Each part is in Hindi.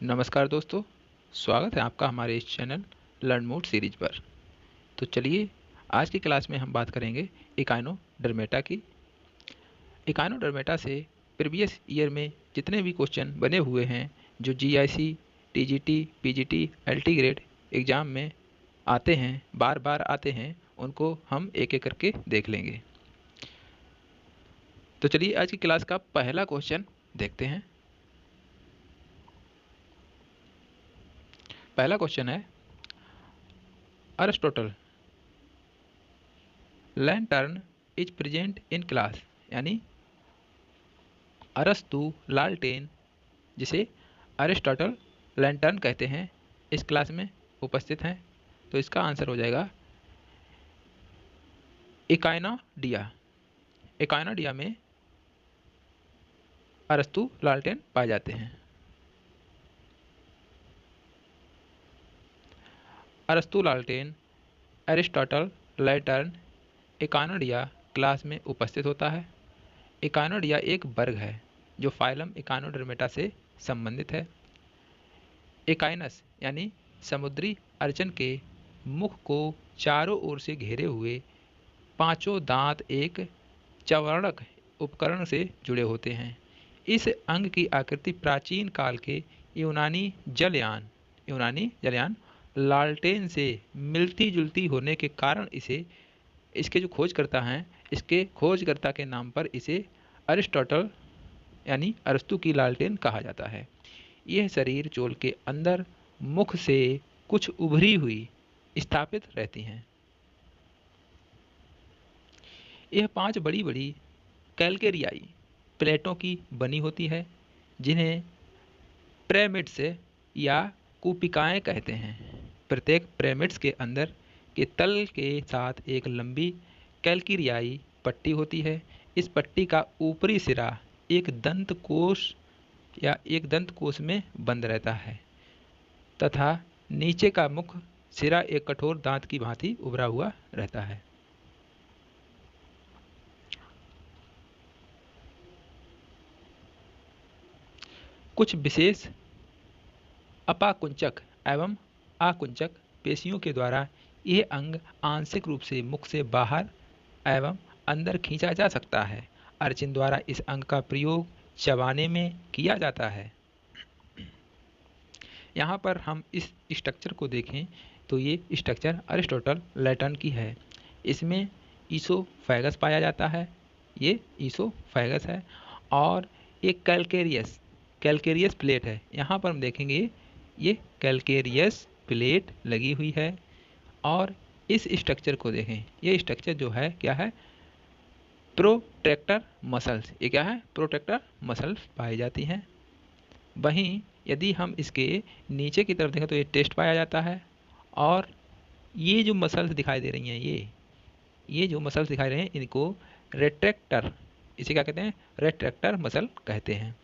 नमस्कार दोस्तों, स्वागत है आपका हमारे इस चैनल लर्न मोड सीरीज पर। तो चलिए आज की क्लास में हम बात करेंगे इकाइनोडर्मेटा की। इकाइनोडर्मेटा से प्रीवियस ईयर में जितने भी क्वेश्चन बने हुए हैं जो GIC, TGT, PGT, LT grade exam में आते हैं, बार बार आते हैं, उनको हम एक एक करके देख लेंगे। तो चलिए आज की क्लास का पहला क्वेश्चन देखते हैं। पहला क्वेश्चन है, Aristotle lantern is present in class, यानी अरस्तु लालटेन, जिसे अरिस्टोटल लैंटर्न कहते हैं, इस क्लास में उपस्थित हैं। तो इसका आंसर हो जाएगा इकाइनाडिया। इकाइनाडिया में अरस्तु लालटेन पाए जाते हैं। अरस्तु लालटेन, अरिस्टोटल लैंटर्न इकाइनाडिया क्लास में उपस्थित होता है। इकाइनाडिया एक वर्ग है जो फाइलम इकाइनोडर्मेटा से संबंधित है। इकाइनस यानी समुद्री अर्चन के मुख को चारों ओर से घेरे हुए पांचों दांत एक चवर्णक उपकरण से जुड़े होते हैं। इस अंग की आकृति प्राचीन काल के यूनानी जलयान लालटेन से मिलती जुलती होने के कारण इसके जो खोजकर्ता हैं, इसके खोजकर्ता के नाम पर इसे अरिस्टोटल यानी अरस्तु की लालटेन कहा जाता है। यह शरीर चोल के अंदर मुख से कुछ उभरी हुई स्थापित रहती हैं। यह 5 बड़ी बड़ी कैलकेरियाई प्लेटों की बनी होती है, जिन्हें पिरामिड्स या कूपिकाएं कहते हैं। प्रत्येक पिरामिड्स के अंदर के तल के साथ एक लंबी कैलकेरियाई पट्टी होती है। इस पट्टी का ऊपरी सिरा एक दंत कोश में बंद रहता है तथा नीचे का मुख सिरा एक कठोर दांत की भांति उभरा हुआ रहता है। कुछ विशेष अपाकुंचक एवं आकुंचक पेशियों के द्वारा यह अंग आंशिक रूप से मुख से बाहर एवं अंदर खींचा जा सकता है। अर्चिन द्वारा इस अंग का प्रयोग चबाने में किया जाता है। यहाँ पर हम इस स्ट्रक्चर को देखें तो ये स्ट्रक्चर अरिस्टोटल लैंटर्न की है। इसमें ईसोफेगस पाया जाता है, ये ईसोफेगस है, और एक कैलकेरियस प्लेट है। यहाँ पर हम देखेंगे ये कैलकेरियस प्लेट लगी हुई है। और इस स्ट्रक्चर को देखें, ये स्ट्रक्चर जो है क्या है, प्रोट्रैक्टर मसल्स। ये क्या है, प्रोट्रैक्टर मसल्स पाई जाती हैं। वहीं यदि हम इसके नीचे की तरफ देखें तो ये टेस्ट पाया जाता है। और ये जो मसल्स दिखाई दे रही हैं, ये जो मसल्स दिखाई दे रहे हैं, इनको रेट्रैक्टर, इसे क्या कहते हैं, रेट्रैक्टर मसल कहते हैं।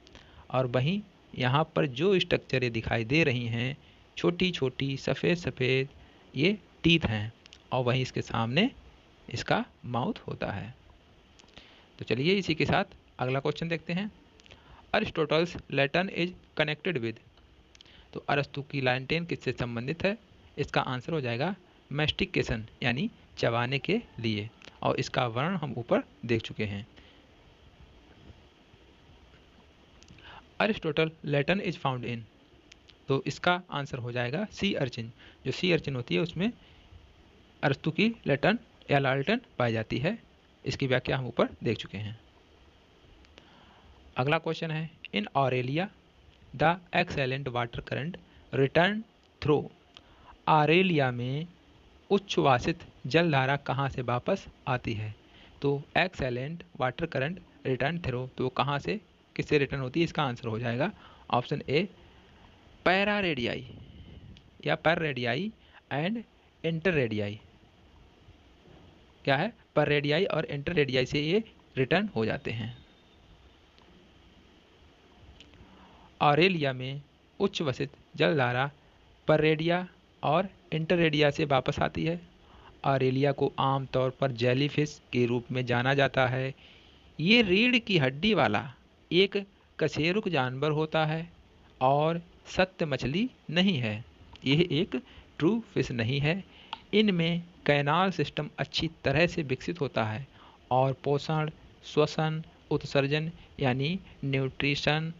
और वहीं यहाँ पर जो स्ट्रक्चर ये दिखाई दे रही हैं, छोटी छोटी सफ़ेद सफ़ेद, ये टीथ हैं, और वहीं इसके सामने इसका माउथ होता है। तो चलिए इसी के साथ अगला क्वेश्चन देखते हैं। Aristotle's lantern is connected with, तो अरस्तु की लालटेन किससे संबंधित है? इसका आंसर हो जाएगा मैस्टिकेशन, यानी चबाने के लिए, और इसका वर्णन हम ऊपर देख चुके हैं। अरिस्टोटल लैंटर्न इज फाउंड इन, तो इसका आंसर हो जाएगा सी अर्चिन। जो सी अर्चिन होती है उसमें अरस्तु की लैंटर्न या लालटेन पाई जाती है। इसकी व्याख्या हम ऊपर देख चुके हैं। अगला क्वेश्चन है, in Aurelia the excellent water current return through, Aurelia में उच्छ्वासित जलधारा कहाँ से वापस आती है? तो excellent water current return through, तो कहाँ से, किससे रिटर्न होती है? इसका आंसर हो जाएगा ऑप्शन ए, पैरारेडियाई या पैरारेडियाई एंड इंटररेडियाई। क्या है, पैरारेडियाई और इंटररेडियाई से ये रिटर्न हो जाते हैं। ऑरेलिया में उच्छ्वसित जलधारा पैरारेडिया और इंटररेडिया से वापस आती है। ऑरेलिया को आमतौर पर जेलीफिश के रूप में जाना जाता है। ये रीढ़ की हड्डी वाला एक कशेरुक जानवर होता है और सत्य मछली नहीं है। यह एक ट्रू फिश नहीं है। इनमें कैनाल सिस्टम अच्छी तरह से विकसित होता है और पोषण, श्वसन, उत्सर्जन यानी nutrition,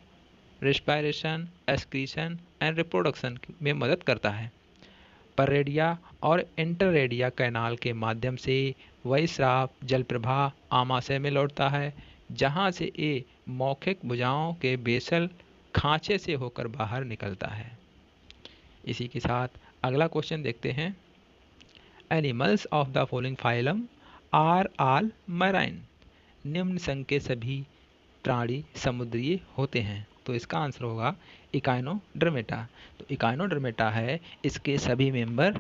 respiration, excretion and reproduction में मदद करता है। पररेडिया और इंटररेडिया कैनाल के माध्यम से वही स्राव जल प्रवाह आमाशय में लौटता है, जहाँ से ये मौखिक भुजाओं के बेसल खांचे से होकर बाहर निकलता है। इसी के साथ अगला क्वेश्चन देखते हैं। Animals of the following phylum are all marine. निम्न संघ के सभी प्राणी समुद्रीय होते हैं। तो इसका आंसर होगा इकाइनोडर्मेटा। तो इकाइनोडर्मेटा है, इसके सभी मेंबर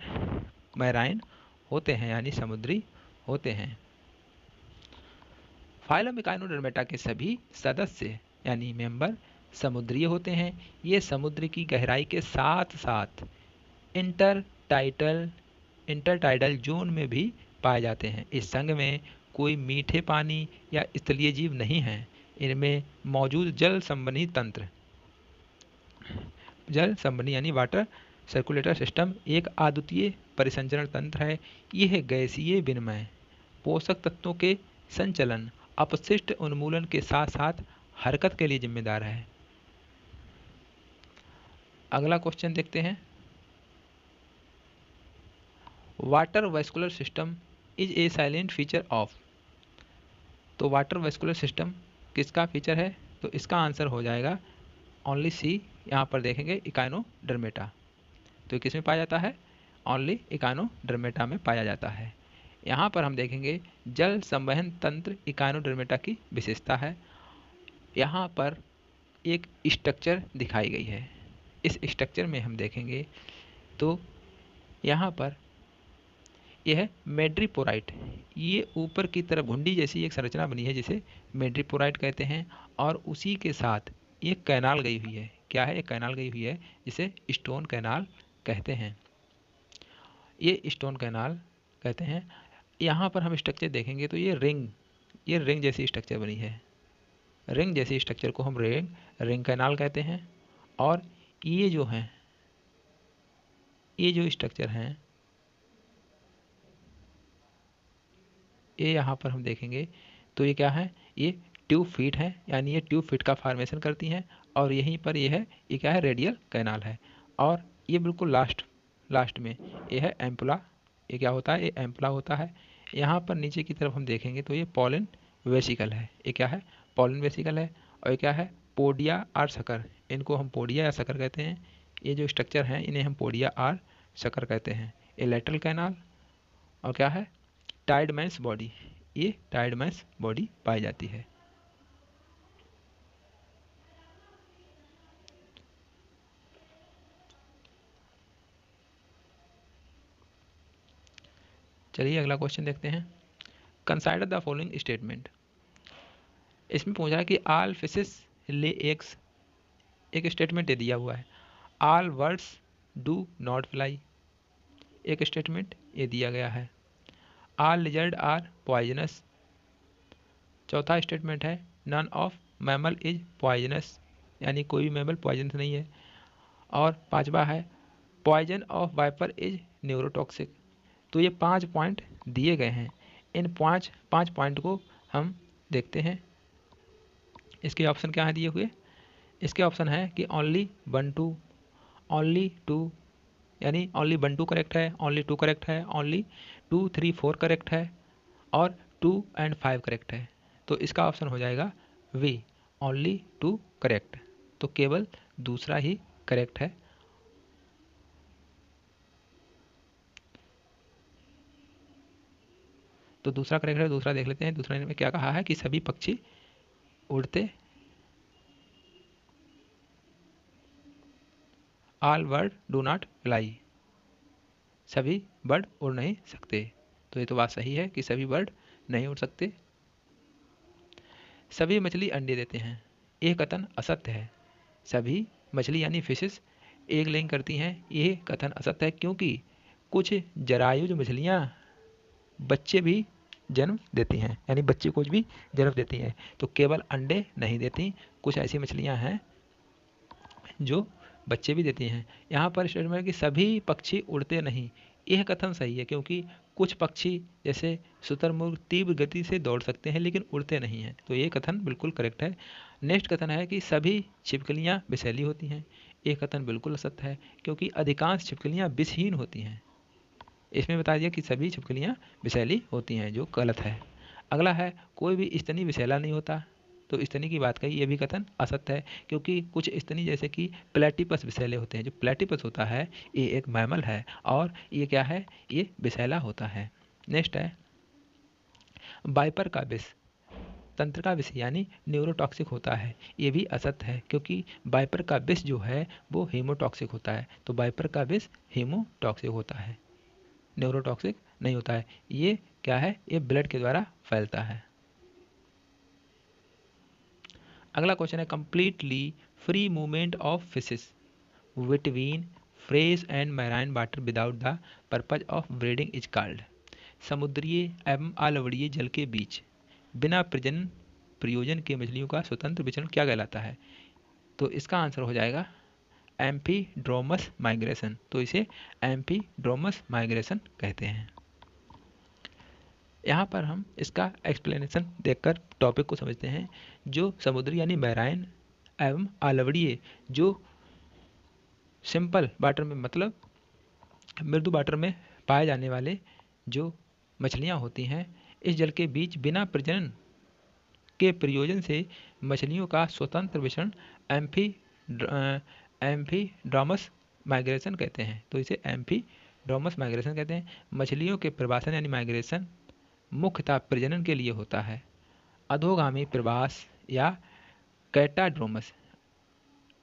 मैराइन होते हैं यानी समुद्री होते हैं। फाइलम इकाइनोडर्मेटा के सभी सदस्य यानी मेंबर समुद्रीय होते हैं। ये समुद्र की गहराई के साथ साथ इंटरटाइडल जोन में भी पाए जाते हैं। इस संघ में कोई मीठे पानी या स्थलीय जीव नहीं है। इनमें मौजूद जल संबंधी यानी वाटर सर्कुलेटर सिस्टम एक अद्वितीय परिसंचरण तंत्र है। यह गैसीय विनिमय, पोषक तत्वों के संचलन, अपशिष्ट उन्मूलन के साथ साथ हरकत के लिए जिम्मेदार है। अगला क्वेश्चन देखते हैं। Water vascular system is a silent feature of. तो वाटर वेस्कुलर सिस्टम किसका फीचर है? तो इसका आंसर हो जाएगा ओनली सी। यहाँ पर देखेंगे इकाइनोडर्मेटा। तो किस में पाया जाता है? ओनली इकाइनोडर्मेटा में पाया जाता है। यहाँ पर हम देखेंगे जल संवहन तंत्र इकाइनोडर्मेटा की विशेषता है। यहाँ पर एक स्ट्रक्चर दिखाई गई है। इस स्ट्रक्चर में हम देखेंगे तो यहाँ पर यह मेड्रीपोराइट, ये ऊपर की तरफ घुंडी जैसी एक संरचना बनी है जिसे मेड्रीपोराइट कहते हैं, और उसी के साथ एक कैनाल गई हुई है। क्या है? एक कैनाल गई हुई है जिसे स्टोन कैनाल कहते हैं। ये स्टोन कैनाल कहते हैं। यहाँ पर हम स्ट्रक्चर देखेंगे तो ये रिंग जैसी स्ट्रक्चर बनी है। रिंग जैसी स्ट्रक्चर को हम रिंग कैनाल कहते हैं। और ये जो स्ट्रक्चर हैं, ये यहाँ पर हम देखेंगे तो ये क्या है? ये ट्यूब फीट है, यानी ये ट्यूब फीट का फॉर्मेशन करती हैं। और यहीं पर ये क्या है? रेडियल कैनाल है। और ये बिल्कुल लास्ट में ये है एम्पुला। ये क्या होता है? ये एम्पुला होता है। यहाँ पर नीचे की तरफ हम देखेंगे तो ये पॉलन वेसिकल है। ये क्या है? पॉलन वेसिकल है। और ये क्या है? पोडिया और शकर। इनको हम पोडिया या शकर कहते हैं। ये जो स्ट्रक्चर हैं इन्हें हम पोडिया और शकर कहते हैं। ये लेटरल कैनाल। और क्या है? टाइडमैन्स बॉडी। ये टाइडमैन्स बॉडी पाई जाती है। चलिए अगला क्वेश्चन देखते हैं। Consider the following statement. इसमें पूछा है कि ऑल फिशेस ले एग्स। एक स्टेटमेंट दे दिया हुआ है। All birds do not fly, एक स्टेटमेंट ये दिया गया है। ऑल लिजर्ड आर पॉइजनस, चौथा स्टेटमेंट है none of mammal is poisonous, यानी कोई भी मैमल पॉइजनस नहीं है। और पांचवा है poison of viper is neurotoxic. तो ये 5 पॉइंट दिए गए हैं। इन पांच पॉइंट को हम देखते हैं। इसके ऑप्शन क्या है दिए हुए? इसके ऑप्शन है कि ओनली 1 2 यानी ओनली 1 2 करेक्ट है, ओनली 2 करेक्ट है, ओनली 2 3 4 करेक्ट है, और 2 एंड 5 करेक्ट है। तो इसका ऑप्शन हो जाएगा वी, ओनली 2 करेक्ट। तो केवल दूसरा ही करेक्ट है। तो दूसरा करेक्ट है, दूसरा देख लेते हैं। दूसरे में क्या कहा है कि सभी पक्षी उड़ते, all bird do not fly, सभी बर्ड उड़ नहीं सकते। तो ये तो बात सही है कि सभी बर्ड नहीं उड़ सकते। सभी मछली अंडे देते हैं, ये कथन असत्य है। सभी मछली यानी फिशेस एग लेइंग करती हैं, ये कथन असत्य है, क्योंकि कुछ जरायुज मछलियाँ बच्चे भी जन्म देती हैं, यानी बच्चे को भी जन्म देती हैं। तो केवल अंडे नहीं देती। कुछ ऐसी मछलियाँ हैं जो बच्चे भी देती हैं। यहाँ पर स्टेटमेंट है कि सभी पक्षी उड़ते नहीं। यह कथन सही है, क्योंकि कुछ पक्षी जैसे शुतुरमुर्ग तीव्र गति से दौड़ सकते हैं लेकिन उड़ते नहीं हैं, तो ये कथन बिल्कुल करेक्ट है। नेक्स्ट कथन है कि सभी छिपकलियाँ विषैली होती हैं। ये कथन बिल्कुल असत्य है, क्योंकि अधिकांश छिपकलियाँ विषहीन होती हैं। इसमें बता दिया कि सभी छिपकलियाँ विषैली होती हैं, जो गलत है। अगला है कोई भी स्तनी विषैला नहीं होता। तो स्तनी की बात कही, ये भी कथन असत्य है, क्योंकि कुछ स्तनी जैसे कि प्लेटिपस विषैले होते हैं। जो प्लेटिपस होता है ये एक मैमल है और ये क्या है, ये विषैला होता है। नेक्स्ट है वाइपर का विष तंत्र का विष यानी न्यूरोटॉक्सिक होता है। ये भी असत्य है, क्योंकि वाइपर का विष जो है वो हीमोटॉक्सिक होता है। तो वाइपर का विष हीमोटॉक्सिक होता है, न्यूरोटॉक्सिक नहीं होता है। ये क्या है, ये ब्लड के द्वारा फैलता है। अगला क्वेश्चन है completely free movement of fishes between fresh and marine water without the purpose of breeding is called. समुद्रीय एवं अलवड़ीय जल के बीच बिना प्रजनन प्रयोजन के मछलियों का स्वतंत्र विचरण क्या कहलाता है। तो इसका आंसर हो जाएगा एम्फीड्रोमस माइग्रेशन। तो इसे एम्फीड्रोमस माइग्रेशन कहते हैं। यहाँ पर हम इसका एक्सप्लेनेशन देखकर टॉपिक को समझते हैं। जो समुद्री यानी मैराइन एवं अलवड़ीय जो सिंपल वाटर में मतलब मृदु वाटर में पाए जाने वाले जो मछलियाँ होती हैं, इस जल के बीच बिना प्रजनन के प्रयोजन से मछलियों का स्वतंत्र विचरण एम्फीड्रोमस माइग्रेशन कहते हैं। तो इसे एम्फीड्रोमस माइग्रेशन कहते हैं। मछलियों के प्रवासन यानी माइग्रेशन मुख्यतः प्रजनन के लिए होता है। अधोगामी प्रवास या कैटाड्रोमस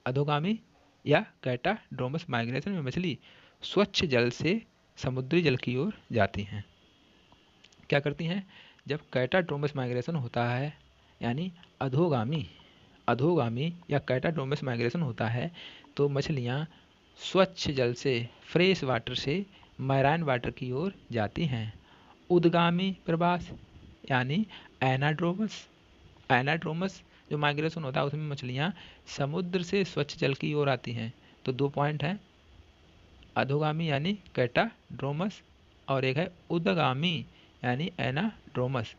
अधोगामी या कैटाड्रोमस माइग्रेशन में मछली स्वच्छ जल से समुद्री जल की ओर जाती हैं। क्या करती हैं, जब कैटाड्रोमस माइग्रेशन होता है यानी अधोगामी या कैटाड्रोमस माइग्रेशन होता है, तो मछलियाँ स्वच्छ जल से फ्रेश वाटर से मैराइन वाटर की ओर जाती हैं। उद्गामी प्रवास यानी एनाड्रोमस जो माइग्रेशन होता है उसमें मछलियाँ समुद्र से स्वच्छ जल की ओर आती हैं। तो 2 पॉइंट हैं, अधोगामी यानी कैटाड्रोमस और एक है उद्गामी यानी एनाड्रोमस।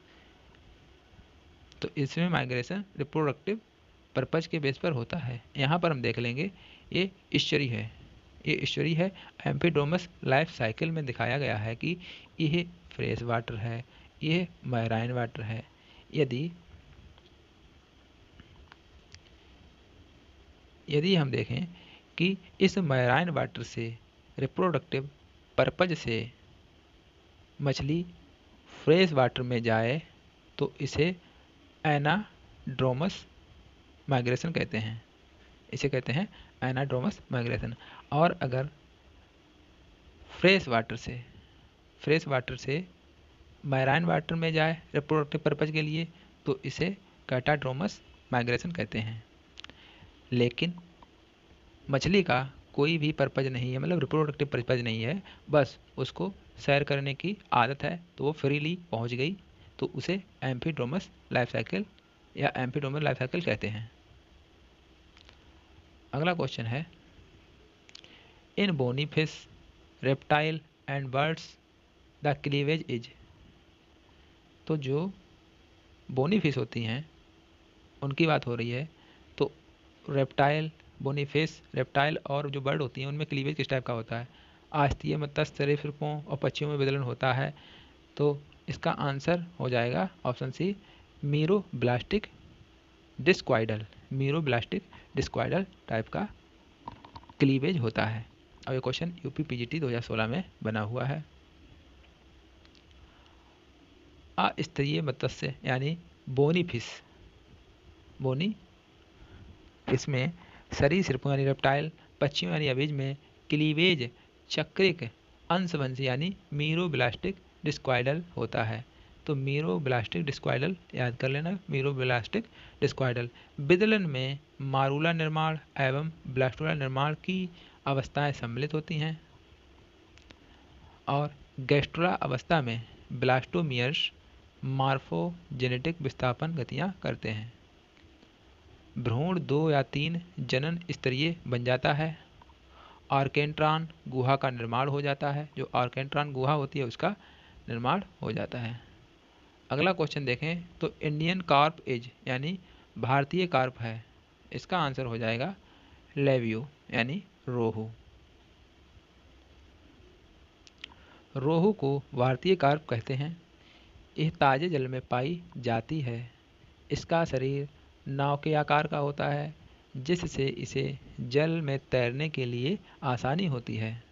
तो इसमें माइग्रेशन रिप्रोडक्टिव पर्पज के बेस पर होता है। यहाँ पर हम देख लेंगे ये ईश्वरी है, ये ईश्वरी है। एम्फीड्रोमस लाइफ साइकिल में दिखाया गया है कि यह फ्रेश वाटर है, यह मैराइन वाटर है। यदि हम देखें कि इस मैराइन वाटर से रिप्रोडक्टिव पर्पज से मछली फ्रेश वाटर में जाए तो इसे एनाड्रोमस माइग्रेशन कहते हैं। इसे कहते हैं एनाड्रोमस माइग्रेशन। और अगर फ्रेश वाटर से मैराइन वाटर में जाए रिप्रोडक्टिव पर्पज के लिए तो इसे कैटाड्रोमस माइग्रेशन कहते हैं। लेकिन मछली का कोई भी पर्पज नहीं है, मतलब रिप्रोडक्टिव पर्पज नहीं है, बस उसको सैर करने की आदत है, तो वो फ्रीली पहुंच गई, तो उसे एम्फीड्रोमस लाइफ साइकिल या एम्फीड्रोमस लाइफ साइकिल कहते हैं। अगला क्वेश्चन है in bony fish reptile and birds the cleavage is. तो जो बोनी फिश होती हैं उनकी बात हो रही है। तो रेप्टाइल, बोनी फिश, रेप्टाइल और जो बर्ड होती हैं उनमें क्लीवेज किस टाइप का होता है। आस्तीय मत्स्य सरीसृपों और पक्षियों में विदलन होता है। तो इसका आंसर हो जाएगा ऑप्शन सी, मीरोब्लास्टिक डिस्क्वाइडल टाइप का क्लीवेज होता है। और ये क्वेश्चन यूपी पीजीटी 2016 में बना हुआ है। अस्तरीय मत्स्य यानी बोनी फिश, इसमें सरीसृपों यानी रेप्टाइल, पक्षियों यानी अबीज में क्लीवेज चक्रिक अंशवंशी यानी मीरोब्लास्टिक डिस्क्वाइडल होता है। तो मीरोब्लास्टिक डिस्क्वाइडल याद कर लेना, मीरोब्लास्टिक डिस्क्वाइडल। विदलन में मारूला निर्माण एवं ब्लास्टुला निर्माण की अवस्थाएं सम्मिलित होती हैं और गैस्ट्रुला अवस्था में ब्लास्टोमियर्स मार्फोजेनेटिक विस्थापन गतियां करते हैं। भ्रूण 2 या 3 जनन स्तरीय बन जाता है। आर्केंट्रॉन गुहा का निर्माण हो जाता है, जो आर्केंट्रॉन गुहा होती है उसका निर्माण हो जाता है। अगला क्वेश्चन देखें तो इंडियन कार्प इज यानी भारतीय कार्प है, इसका आंसर हो जाएगा लेव्यू यानी रोहू। रोहू को भारतीय कार्प कहते हैं। यह ताजे जल में पाई जाती है। इसका शरीर नाव के आकार का होता है, जिससे इसे जल में तैरने के लिए आसानी होती है।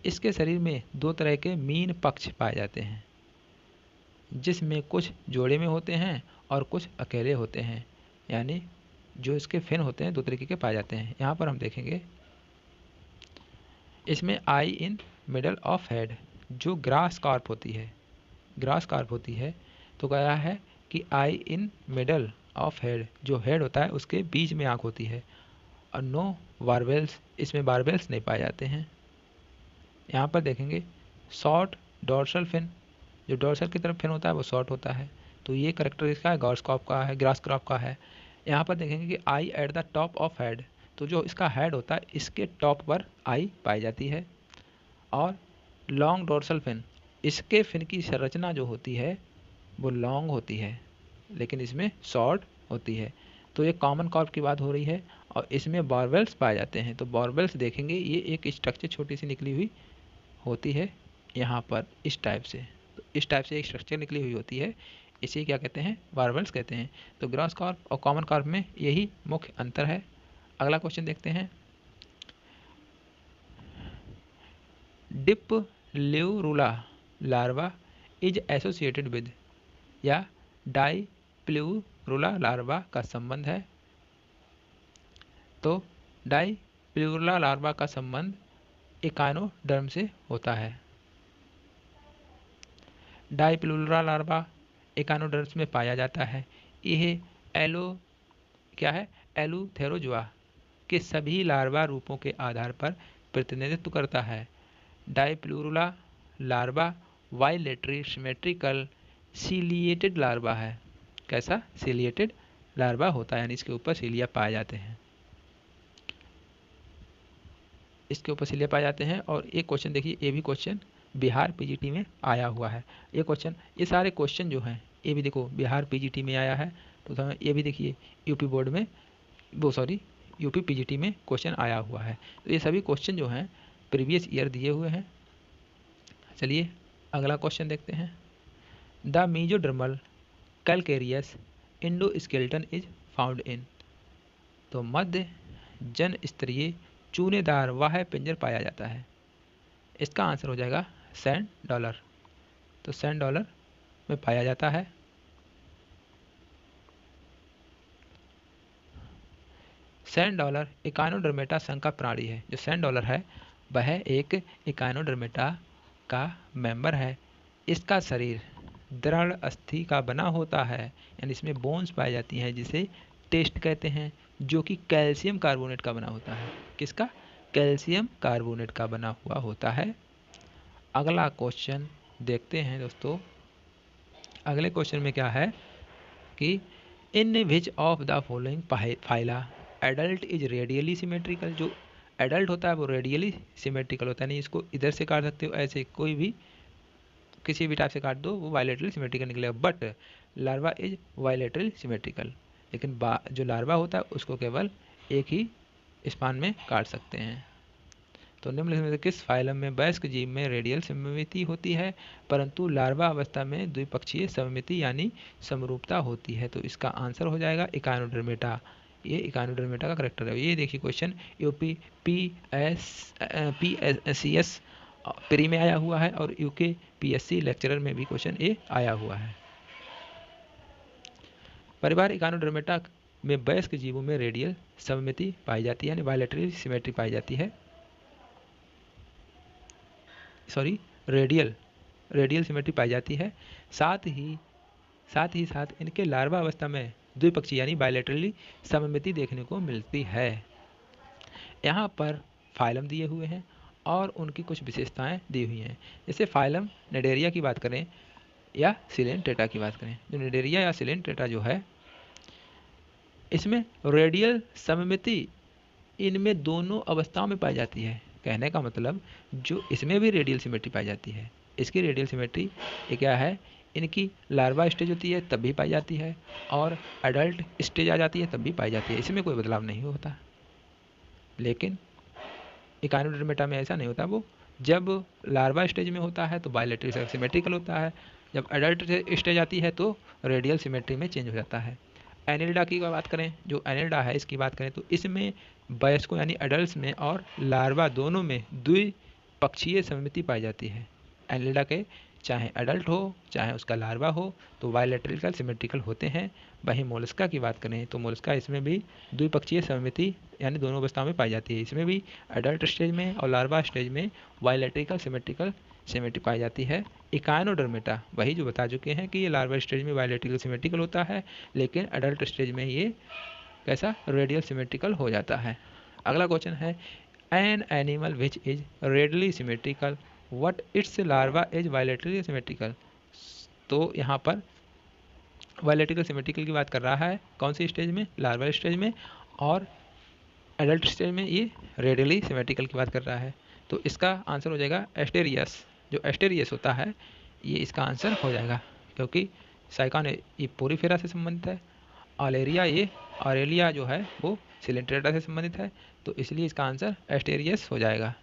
इसके शरीर में 2 तरह के मीन पक्ष पाए जाते हैं, जिसमें कुछ जोड़े में होते हैं और कुछ अकेले होते हैं, यानी जो इसके फिन होते हैं 2 तरीके के पाए जाते हैं। यहाँ पर हम देखेंगे इसमें आई इन मिडल ऑफ हेड जो ग्रास कार्प होती है, तो कहा है कि आई इन मिडल ऑफ हेड, जो हेड होता है उसके बीच में आँख होती है। और नो बारबेल्स, इसमें बारबेल्स नहीं पाए जाते हैं। यहाँ पर देखेंगे शॉर्ट डॉर्सल फिन, जो डॉर्सल की तरफ फिन होता है वो शॉर्ट होता है, तो ये करेक्टर इसका है ग्रास क्रॉप का है। यहाँ पर देखेंगे कि eye at the top of head, तो जो इसका हेड होता है इसके टॉप पर आई पाई जाती है। और लॉन्ग डॉर्सल फिन, इसके फिन की संरचना जो होती है वो लॉन्ग होती है, लेकिन इसमें शॉर्ट होती है। तो ये कॉमन कॉर्प की बात हो रही है और इसमें बारबेल्स पाए जाते हैं। तो बारबेल्स देखेंगे ये एक स्ट्रक्चर छोटी सी निकली हुई होती है यहाँ पर इस टाइप से, तो इस टाइप से एक स्ट्रक्चर निकली हुई होती है, इसे क्या कहते हैं, बारबेल्स कहते हैं। तो ग्रास कॉर्प और कॉमन कॉर्प में यही मुख्य अंतर है। अगला क्वेश्चन देखते हैं। Dipleurula larva is associated with, या डाई प्ल्यूरुला लार्वा का संबंध है। तो डाई प्ल्यूरुला लार्वा का संबंध इकानोडर्म से होता है। डाई प्ल्यूरुला लार्वा इकानोडर्म्स में पाया जाता है। यह एलुथेरोजोआ के सभी लार्वा रूपों के आधार पर प्रतिनिधित्व करता है। Dipleurula larva bilateral symmetrical ciliated larva है। कैसा सीलिएटेड लार्वा होता है, यानी इसके ऊपर सीलिया पाए जाते हैं, इसके ऊपर सीलिया पाए जाते हैं। और एक क्वेश्चन देखिए, ये भी क्वेश्चन बिहार पीजीटी में आया हुआ है। ये क्वेश्चन, ये सारे क्वेश्चन जो हैं ये भी देखो बिहार पीजीटी में आया है, तो ये भी देखिए यूपी बोर्ड में यूपी पीजीटी में क्वेश्चन आया हुआ है। तो ये सभी क्वेश्चन जो हैं प्रीवियस ईयर दिए हुए हैं। चलिए अगला क्वेश्चन देखते हैं। The mesodermal calcareous endoskeleton is found इन, तो मध्य जन स्तरीय चूनेदार वाह्य पिंजर पाया जाता है। इसका आंसर हो जाएगा सैंड डॉलर, तो सैंड डॉलर में पाया जाता है। सैंड डॉलर इकानोडर्मेटा संघ का प्राणी है। जो सैंड डॉलर है वह एक इकानोडर्मेटा का मेंबर है। इसका शरीर दृढ़ अस्थि का बना होता है, यानी इसमें बोन्स पाई जाती हैं जिसे टेस्ट कहते हैं, जो कि कैल्शियम कार्बोनेट का बना होता है। किसका? कैल्शियम कार्बोनेट का बना हुआ होता है। अगला क्वेश्चन देखते हैं दोस्तों। अगले क्वेश्चन में क्या है कि in which of the following phyla adult is radially symmetrical, जो एडल्ट होता है वो रेडियली सिमेट्रिकल होता है, नहीं इसको इधर से काट सकते हो, ऐसे कोई भी किसी भी टाइप से काट दो वो बायलैटरल सिमेट्रिकल निकलेगा। But larva is bilateral symmetrical, लेकिन जो लार्वा होता है उसको केवल एक ही स्पान में काट सकते हैं। तो निम्नलिखित में से किस फाइलम में वयस्क जीव में रेडियल सममिति होती है, परंतु लार्वा अवस्था में द्विपक्षीय सममिति यानी समरूपता होती है। तो इसका आंसर हो जाएगा इकानोडर्मेटा। ये इकानोडर्मेटा का करेक्टर है। ये देखिए क्वेश्चन यूपी PSCS प्री में आया हुआ है और यूके PSC लेक्चरर में भी क्वेश्चन ये आया हुआ है। परिवार इकानोडर्मेटा में वयस्क जीवों में रेडियल सममिति पाई जाती है, यानी बायलैटरल सिमेट्री पाई जाती है। रेडियल सिमेट्री पाई जाती है। साथ ही इनके लार्वा अवस्था में द्विपक्षीय यानी बायलैटरली सममिति देखने को मिलती है। यहाँ पर फाइलम दिए हुए हैं और उनकी कुछ विशेषताएं दी हुई हैं। जैसे फाइलम निडेरिया की बात करें या सिलेंट्रेटा की बात करें, जो निडेरिया या सिलेंट्रेटा जो है इसमें रेडियल सममिति इनमें दोनों अवस्थाओं में पाई जाती है। कहने का मतलब जो इसमें भी रेडियल सिमेट्री पाई जाती है, इसकी रेडियल सिमेट्री ये क्या है, इनकी लार्वा स्टेज होती है तब भी पाई जाती है और एडल्ट स्टेज आ जाती है तब भी पाई जाती है, इसमें कोई बदलाव नहीं होता। लेकिन इकाइनोडर्मेटा में ऐसा नहीं होता, वो जब लार्वा स्टेज में होता है तो बायलैटरल सिमेट्रिकल होता है, जब एडल्ट स्टेज आती है तो रेडियल सिमेट्री में चेंज हो जाता है। एनिल्डा की बात करें, जो एनिल्डा है इसकी बात करें तो इसमें वयस्कों यानी एडल्ट में और लार्वा दोनों में द्विपक्षीय सममिति पाई जाती है। एनिल्डा के चाहे एडल्ट हो चाहे उसका लार्वा हो तो बायलैटरल सिमेट्रिकल होते हैं। वहीं मोलस्का की बात करें तो मोलस्का इसमें भी द्विपक्षीय सममिति यानी दोनों अवस्थाओं में पाई जाती है, इसमें भी एडल्ट स्टेज में और लार्वा स्टेज में बायलैटरल सिमेट्रिकल सिमेट्री पाई जाती है। इकाइनोडर्मेटा वही जो बता चुके हैं कि ये लार्वा स्टेज में बायलैटरल सिमेट्रिकल होता है, लेकिन एडल्ट स्टेज में ये कैसा रेडियल सिमेट्रिकल हो जाता है। अगला क्वेश्चन है an animal which is radially symmetrical what it's larva is bilaterally symmetrical. तो यहाँ पर बायलैटरल सिमेट्रिकल की बात कर रहा है, कौन सी स्टेज में, लार्वा स्टेज में, और एडल्ट स्टेज में ये रेडियली सिमेट्रिकल की बात कर रहा है। तो इसका आंसर हो जाएगा एस्टेरियस। जो एस्टेरियस होता है ये इसका आंसर हो जाएगा, क्योंकि साइकॉन ये पोरीफेरा से संबंधित है, ऑरेलिया जो है वो सिलेंट्रेटा से संबंधित है, तो इसलिए इसका आंसर एस्टेरियस हो जाएगा।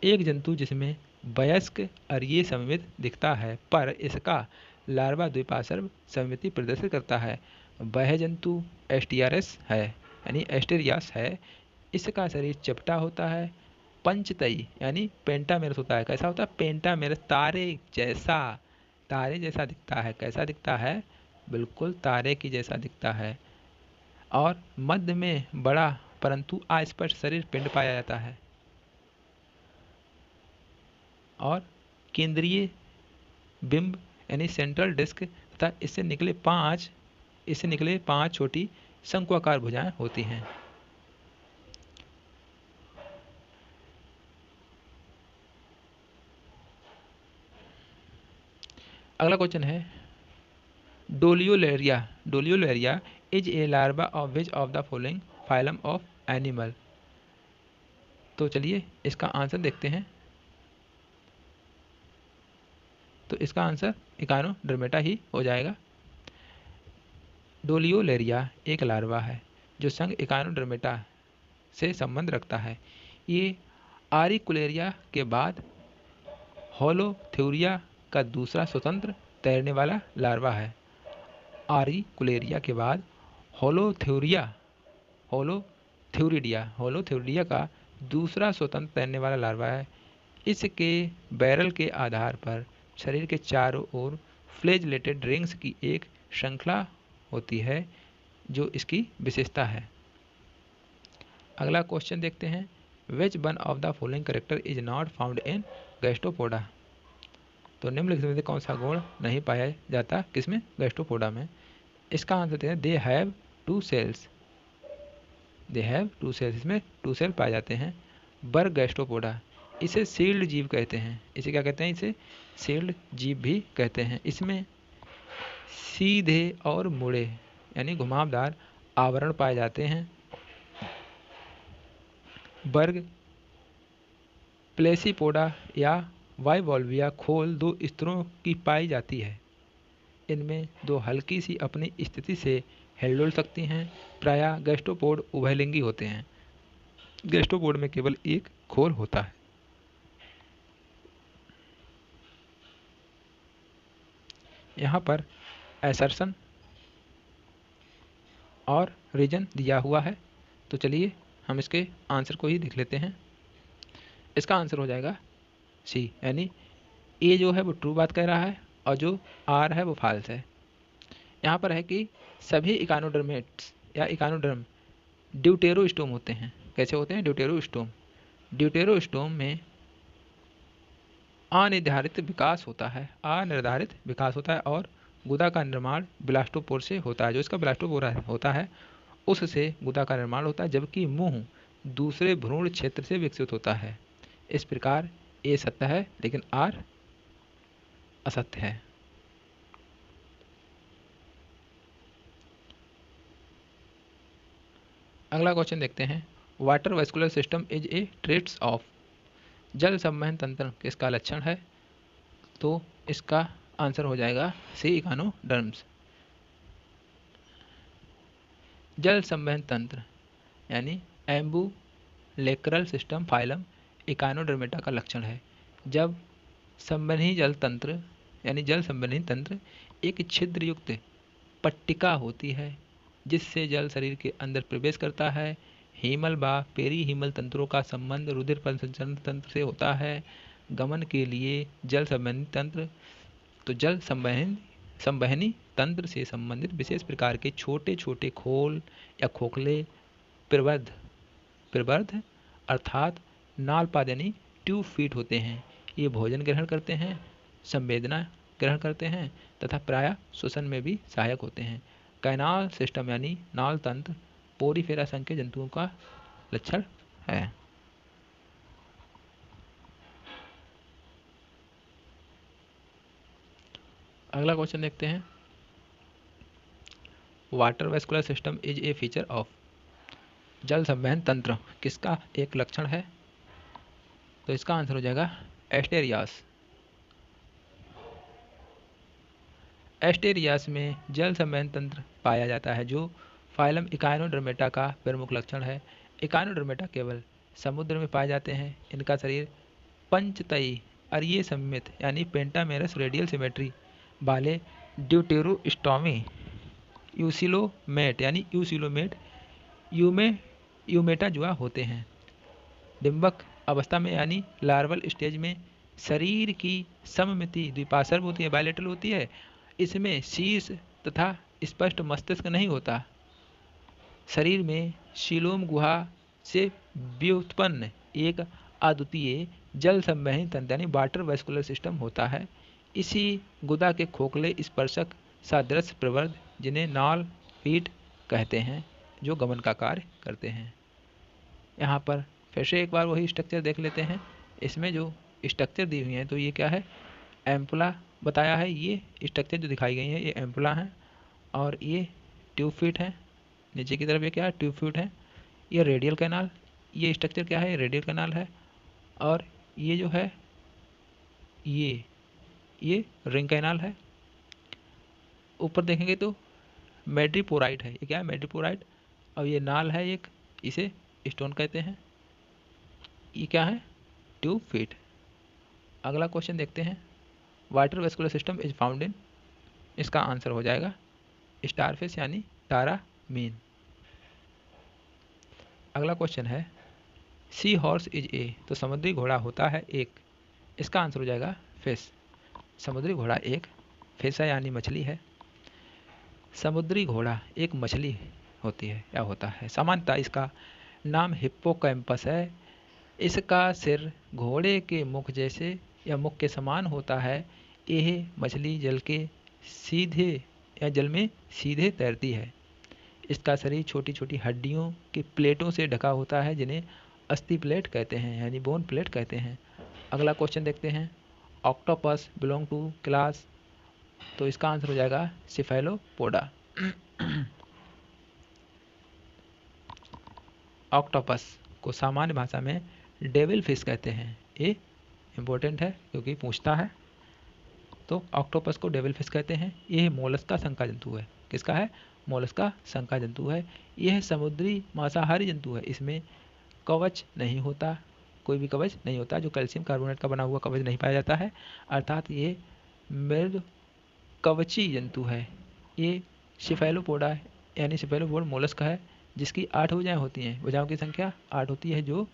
एक जंतु जिसमें वयस्क अरीय सममित दिखता है पर इसका लार्वा द्विपार्श्व सममिति प्रदर्शित करता है, वह जंतु एस्टियरस है यानी एस्टेरियस है। इसका शरीर चपटा होता है, पंचतई यानी पेंटामेरस होता है। कैसा होता है, पेंटामेरस, तारे जैसा दिखता है। कैसा दिखता है, बिल्कुल तारे की जैसा दिखता है। और मध्य में बड़ा परंतु अस्पष्ट शरीर पिंड पाया जाता है। और केंद्रीय बिंब यानी सेंट्रल डिस्क तथा इससे निकले पांच छोटी शंक्वाकार भुजाएं होती हैं। अगला क्वेश्चन है doliolaria is a larva of which of the following phylum of animal. तो चलिए इसका आंसर देखते हैं। तो इसका आंसर इकाइनोडर्मेटा ही हो जाएगा। डोलियोलेरिया एक लार्वा है जो संघ इकाइनोडर्मेटा से संबंध रखता है। ये आरिकुलेरिया के बाद होलोथ्यूरिया का दूसरा स्वतंत्र तैरने वाला लार्वा है। आरिकुलेरिया के बाद होलोथ्यूरिडिया का दूसरा स्वतंत्र तैरने वाला लार्वा है। इसके बैरल के आधार पर शरीर के चारों ओर फ्लैजेलेटेड रिंग्स की एक श्रृंखला होती है जो इसकी विशेषता है। अगला क्वेश्चन देखते हैं विच one of the following character is not found in Gastropoda. तो निम्नलिखित में से कौन सा गुण नहीं पाया जाता किसमें, गैस्ट्रोपोडा में। इसका आंसर देते हैं दे हैव टू सेल्स। इसमें 2 सेल पाए जाते हैं। बर्ग गैस्ट्रोपोडा इसे सील्ड जीव कहते हैं। इसे क्या कहते हैं, इसे सील्ड जीव भी कहते हैं। इसमें सीधे और मुड़े यानी घुमावदार आवरण पाए जाते हैं। बर्ग प्लेसिपोडा या बाइवॉल्विया खोल 2 स्तरों की पाई जाती है। इनमें 2 हल्की सी अपनी स्थिति से हिलडुल सकती हैं। प्रायः गैस्ट्रोपोड उभयलिंगी होते हैं। गैस्ट्रोपोड में केवल एक खोल होता है। यहाँ पर एसर्शन और रीजन दिया हुआ है, तो चलिए हम इसके आंसर को ही देख लेते हैं। इसका आंसर हो जाएगा सी, यानी ए जो है वो ट्रू बात कह रहा है और जो आर है वो फॉल्स है। यहाँ पर है कि सभी इकानोडर्मेट्स या इकानोडर्म ड्यूटेरोस्टोम होते हैं। कैसे होते हैं, ड्यूटेरोस्टोम में अनिर्धारित विकास होता है और गुदा का निर्माण ब्लास्टोपोर से होता है। जो इसका ब्लास्टोपोर होता है उससे गुदा का निर्माण होता है, जबकि मुंह दूसरे भ्रूण क्षेत्र से विकसित होता है। इस प्रकार ए सत्य है लेकिन आर असत्य है। अगला क्वेश्चन देखते हैं, water vascular system is a traits of. जल संवहन तंत्र किसका लक्षण है? तो इसका आंसर हो जाएगा सी, इकानोडर्म्स। जल संवहन तंत्र यानी एम्बुलेक्रल सिस्टम फाइलम इकानोडर्मेटा का लक्षण है। जब संवहनी जल तंत्र यानी जल संवहनी तंत्र एक छिद्रयुक्त पट्टिका होती है जिससे जल शरीर के अंदर प्रवेश करता है। हीमल व पेरीहीमल तंत्रों का संबंध रुधिर परिसंचरण तंत्र से होता है। गमन के लिए जल संवहनी तंत्र, तो जल संवहनी तंत्र से संबंधित विशेष प्रकार के छोटे छोटे खोल या खोखले प्रवर्ध अर्थात नालपाद यानी ट्यूब फीट होते हैं। ये भोजन ग्रहण करते हैं, संवेदना ग्रहण करते हैं तथा प्रायः श्वसन में भी सहायक होते हैं। कैनाल सिस्टम यानी नाल तंत्र पोरीफेरा संघ के जंतुओं का लक्षण है। अगला क्वेश्चन देखते हैं, water vascular system is a feature of. जल संवहन तंत्र किसका एक लक्षण है? तो इसका आंसर हो जाएगा एस्टेरियास। एस्टेरियास में जल संवहन तंत्र पाया जाता है जो फाइलम इकानोडर्मेटा का प्रमुख लक्षण है। इकानोडर्मेटा केवल समुद्र में पाए जाते हैं। इनका शरीर पंचतई अरीय सममित यानी पेंटामेरस रेडियल सिमेट्री वाले ड्यूटेरोस्टोमी यूसिलोमेट यानी यूमेटा जुआ होते हैं। डिम्बक अवस्था में यानी लार्वल स्टेज में शरीर की सममिति द्विपार्श्व होती है, बायलेटरल होती है। इसमें शीर्ष तथा स्पष्ट मस्तिष्क नहीं होता। शरीर में सीलोम गुहा से व्युत्पन्न एक अद्वितीय जल संवहनी तंत्र यानी वाटर वेस्कुलर सिस्टम होता है। इसी गुदा के खोखले स्पर्शक सादृश्य प्रवर्ध जिन्हें नाल फीट कहते हैं जो गमन का कार्य करते हैं। यहाँ पर फिर से एक बार वही स्ट्रक्चर देख लेते हैं। इसमें जो स्ट्रक्चर दी हुई है तो ये क्या है, एम्पुला बताया है। ये स्ट्रक्चर जो दिखाई गई है ये एम्पुला है और ये ट्यूब फीट है। नीचे की तरफ ये क्या है, ट्यूब फीट है। ये रेडियल कैनाल, ये स्ट्रक्चर क्या है, रेडियल कैनाल है। और ये जो है ये रिंग कैनाल है। ऊपर देखेंगे तो मेड्रीपोराइट है। ये क्या है, मेड्रीपोराइट। और ये नाल है एक, इसे स्टोन कहते हैं। ये क्या है, ट्यूब फीट। अगला क्वेश्चन देखते हैं, water vascular system is found इन। इसका आंसर हो जाएगा स्टारफिश यानी तारा मीन। अगला क्वेश्चन है, सी हॉर्स इज ए। तो समुद्री घोड़ा होता है एक। इसका आंसर हो जाएगा फिश। समुद्री घोड़ा एक फिश है यानी मछली है। समुद्री घोड़ा एक मछली होती है या होता है। सामान्यतः इसका नाम हिप्पोकैम्पस है। इसका सिर घोड़े के मुख जैसे या मुख के समान होता है। यह मछली जल के सीधे या जल में सीधे तैरती है। इसका शरीर छोटी छोटी हड्डियों की प्लेटों से ढका होता है जिन्हें अस्थि प्लेट कहते हैं यानी बोन प्लेट कहते हैं। अगला क्वेश्चन देखते हैं, ऑक्टोपस बिलोंग टू क्लास। तो इसका आंसर हो जाएगा सिफेलोपोडा। ऑक्टोपस को सामान्य भाषा में डेविल फिश कहते हैं। ये इंपॉर्टेंट है क्योंकि पूछता है। तो ऑक्टोपस को डेविल फिश कहते हैं। यह मोलस्का संका जंतु है। किसका है, मोलस्का संका जंतु है। यह समुद्री मांसाहारी जंतु है। इसमें कवच नहीं होता, कोई भी कवच नहीं होता। जो कैल्शियम कार्बोनेट का बना हुआ कवच नहीं पाया जाता है, अर्थात ये मृद कवची जंतु है। ये सिफेलोपोडा यानी सिफेलोपोड मोलस्क है जिसकी 8 भुजाएं होती हैं। भुजाओं की संख्या 8 होती है जो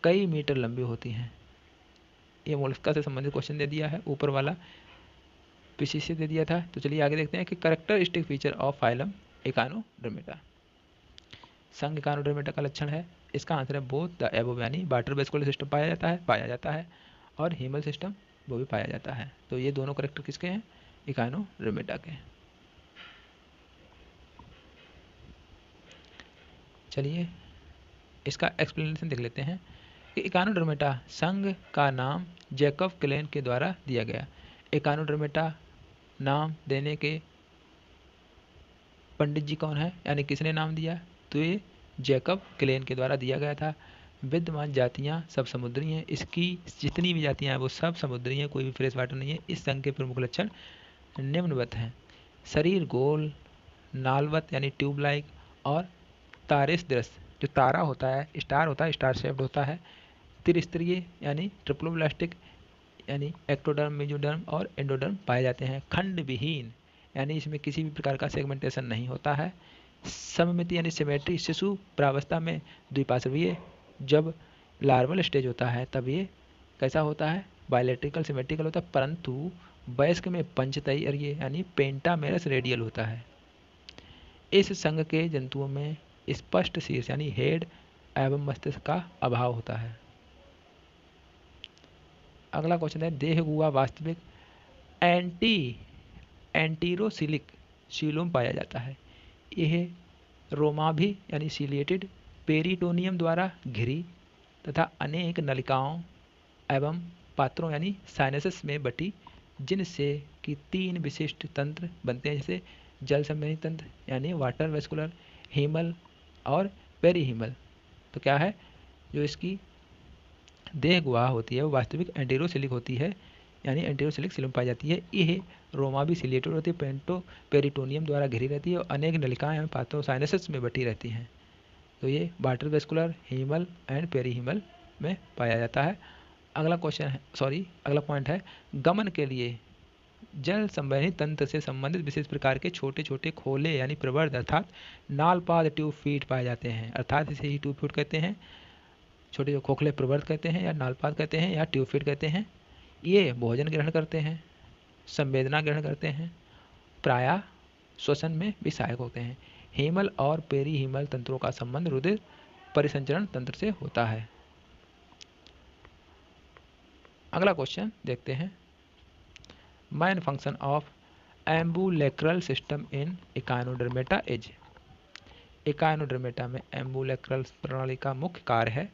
कई मीटर लंबी होती हैं। ये मोलस्का से संबंधित क्वेश्चन दे दिया है, ऊपर वाला पीछे से दे दिया था। तो चलिए आगे देखते हैं कि characteristic feature of phylum Echinodermata. संघ इकानोडर्मेटा का लक्षण है। इसका आंसर है बोथ द एबव यानी वाटर वेस्कुलर सिस्टम पाया जाता है और हीमल सिस्टम वो भी पाया जाता है। तो ये दोनों करेक्टर किसके हैं, इकानोडर्मेटा के। चलिए इसका एक्सप्लेनेशन देख लेते हैं कि इकानोडर्मेटा संघ का नाम जैकब क्लेन के द्वारा दिया गया। इकानोडर्मेटा नाम देने के पंडित जी कौन है, यानी किसने नाम दिया, तो ये जैकब क्लेन के द्वारा दिया गया था। विद्यमान जातियाँ सब समुद्री हैं, इसकी जितनी भी जातियाँ हैं वो सब समुद्री हैं, कोई भी फ्रेश वाटर नहीं है। इस संघ के प्रमुख लक्षण निम्नवत हैं: शरीर गोल, नालवत यानी ट्यूब लाइक और तारेस दृश्य, जो तारा होता है, स्टार होता है, स्टार शेप्ड होता है। त्रिस्तरीय यानी ट्रिप्लोब्लास्टिक यानी एक्टोडर्म, मेसोडर्म और एंडोडर्म पाए जाते हैं। खंड विहीन यानी इसमें किसी भी प्रकार का सेगमेंटेशन नहीं होता है। सममिति यानी सिमेट्री, शिशु प्रावस्था में द्विपार्श्वीय, जब लार्वल स्टेज होता है तब ये कैसा होता है, बायलैटरिकल सिमेट्रिकल होता है, परंतु वयस्क में पंचतरीय यानी पेंटामेरस रेडियल होता है। इस संघ के जंतुओं में स्पष्ट शीर्ष यानी हेड एवं मस्तिष्क का अभाव होता है। अगला क्वेश्चन है, देहगुआ वास्तविक एंटीरोसिलिक सीलोम पाया जाता है। यह रोमाभी यानी सीलिएटेड पेरिटोनियम द्वारा घिरी तथा अनेक नलिकाओं एवं पात्रों यानी साइनसेस में बटी, जिनसे कि 3 विशिष्ट तंत्र बनते हैं, जैसे जल संवहनी तंत्र यानी वाटर वेस्कुलर, हीमल और पेरीहीमल। तो क्या है, जो इसकी देह गुहा होती है वो वास्तविक एंटेरोसिलिक होती है, यानी एंटेरोसिलिक सीलोम पाई जाती है। यह रोमाबी सिलिएटेड होती है, पेरिटोनियम द्वारा घिरी रहती है और अनेक नलिकाएं एवं पात्रों साइनसेस में बटी रहती हैं। तो ये वाटर वेस्कुलर, हीमल एंड पेरीहीमल में पाया जाता है। अगला क्वेश्चन है, अगला पॉइंट है, गमन के लिए जल संवहनी तंत्र से संबंधित विशेष प्रकार के छोटे छोटे खोले यानी प्रवर्ध अर्थात नालपाद ट्यूब फीट पाए जाते हैं। अर्थात इसे ही ट्यूब फीट कहते हैं, छोटे जो खोखले प्रवर्ध कहते हैं या नालपाद कहते हैं या ट्यूब फीट कहते हैं। ये भोजन ग्रहण करते हैं, संवेदना ग्रहण करते हैं, प्रायः श्वसन में भी सहायक होते हैं। हीमल और पेरीहीमल तंत्रों का संबंध रुधिर परिसंचरण तंत्र से होता है। अगला क्वेश्चन देखते हैं, main function of ambulacral system in Echinodermata is. Echinodermata में एम्बुलेक्रल प्रणाली का मुख्य कार्य है,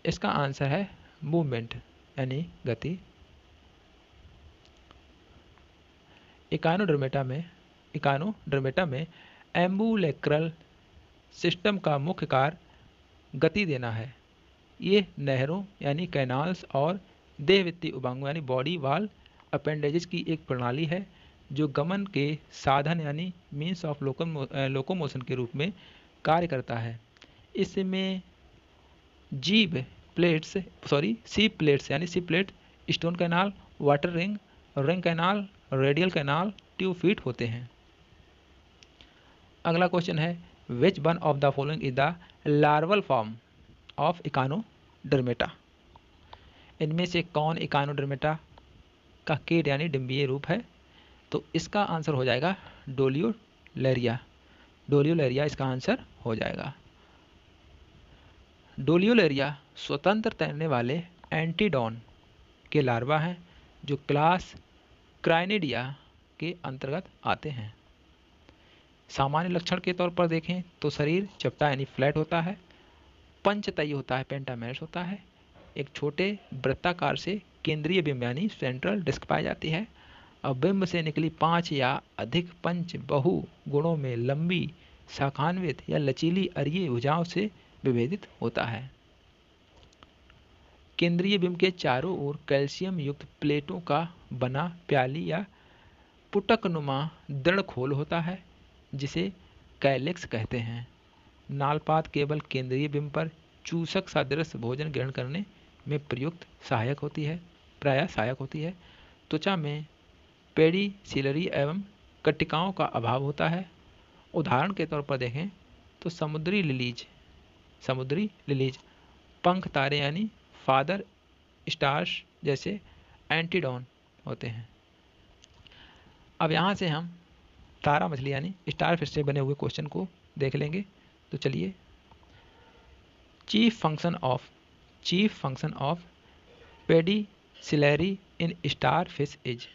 इसका आंसर है मूवमेंट यानी गति। इकाइनोडर्मेटा में एम्बुलेक्रल सिस्टम का मुख्य कार्य गति देना है। ये नहरों यानी कैनाल्स और देहवित्तीय उबांगों यानी बॉडी वाल अपेंडेजेस की एक प्रणाली है, जो गमन के साधन यानी मीन्स ऑफ लोकोमोशन के रूप में कार्य करता है। इसमें सी प्लेट्स यानी sieve plate, stone canal, water ring, ring canal, radial canal, tube feet होते हैं। अगला क्वेश्चन है, which one of the following is the larval form of echinodermata. इनमें से कौन इकाइनोडर्मेटा का कीट यानी डिम्बीय रूप है? तो इसका आंसर हो जाएगा डोलियोलेरिया। डोलियोलेरिया इसका आंसर हो जाएगा। डोलियोलेरिया स्वतंत्र तैरने वाले एंटीडॉन के लार्वा हैं, जो क्लास क्राइनिडिया के अंतर्गत आते हैं। सामान्य लक्षण के तौर पर देखें तो शरीर चपटा यानी फ्लैट होता है, पंचतई होता है, पेंटामेरस होता है, एक छोटे वृत्ताकार से केंद्रीय बिंब यानी सेंट्रल डिस्क पाई जाती है, और बिंब से निकली 5 या अधिक पंच बहु गुणों में लंबी शाखान्वित या लचीली अरीय भुजाओं से विभेदित होता है। केंद्रीय बिंब के चारों ओर कैल्शियम युक्त प्लेटों का बना प्याली या पुटकनुमा दृढ़ खोल होता है, जिसे कैलिक्स कहते हैं। नालपाद केवल केंद्रीय बिंब पर चूसक सदृश भोजन ग्रहण करने में प्रयुक्त प्रायः सहायक होती है। त्वचा में पेडिसिलरी एवं कट्टिकाओं का अभाव होता है। उदाहरण के तौर पर देखें तो समुद्री लिलीज पंख तारे यानी फादर स्टार्स जैसे एंटीडॉन होते हैं। अब यहाँ से हम तारा मछली यानी स्टार फिश से बने हुए क्वेश्चन को देख लेंगे। तो चलिए, chief function of pedicellariae in starfish is.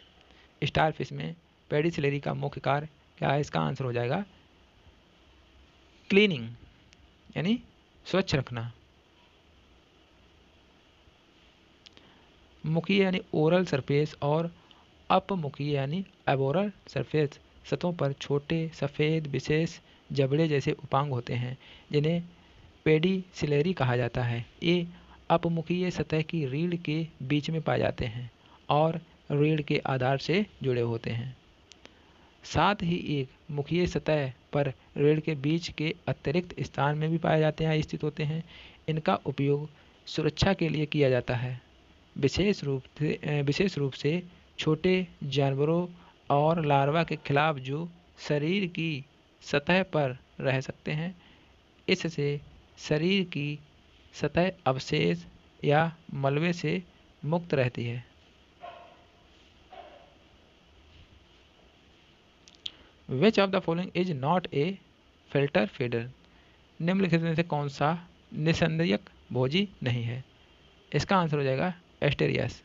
Starfish में पेडिसिलरी का मुख्य कार्य क्या है? इसका आंसर हो जाएगा क्लीनिंग यानी स्वच्छ रखना। मुखीय यानी ओरल सरफेस और अपमुखीय यानी एबोरल सरफेस सतहों पर छोटे सफ़ेद विशेष जबड़े जैसे उपांग होते हैं जिन्हें पेडिसिलरी कहा जाता है। ये अपमुखीय सतह की रीढ़ के बीच में पाए जाते हैं और रीढ़ के आधार से जुड़े होते हैं। साथ ही एक मुखीय सतह पर रीढ़ के बीच के अतिरिक्त स्थान में भी पाए जाते हैं, स्थित होते हैं। इनका उपयोग सुरक्षा के लिए किया जाता है, विशेष रूप से छोटे जानवरों और लार्वा के खिलाफ जो शरीर की सतह पर रह सकते हैं। इससे शरीर की सतह अवशेष या मलबे से मुक्त रहती है। विच of the following is not a filter feeder? निम्नलिखित में से कौन सा निस्संदिग्ध भोजी नहीं है? इसका आंसर हो जाएगा एस्टेरियस।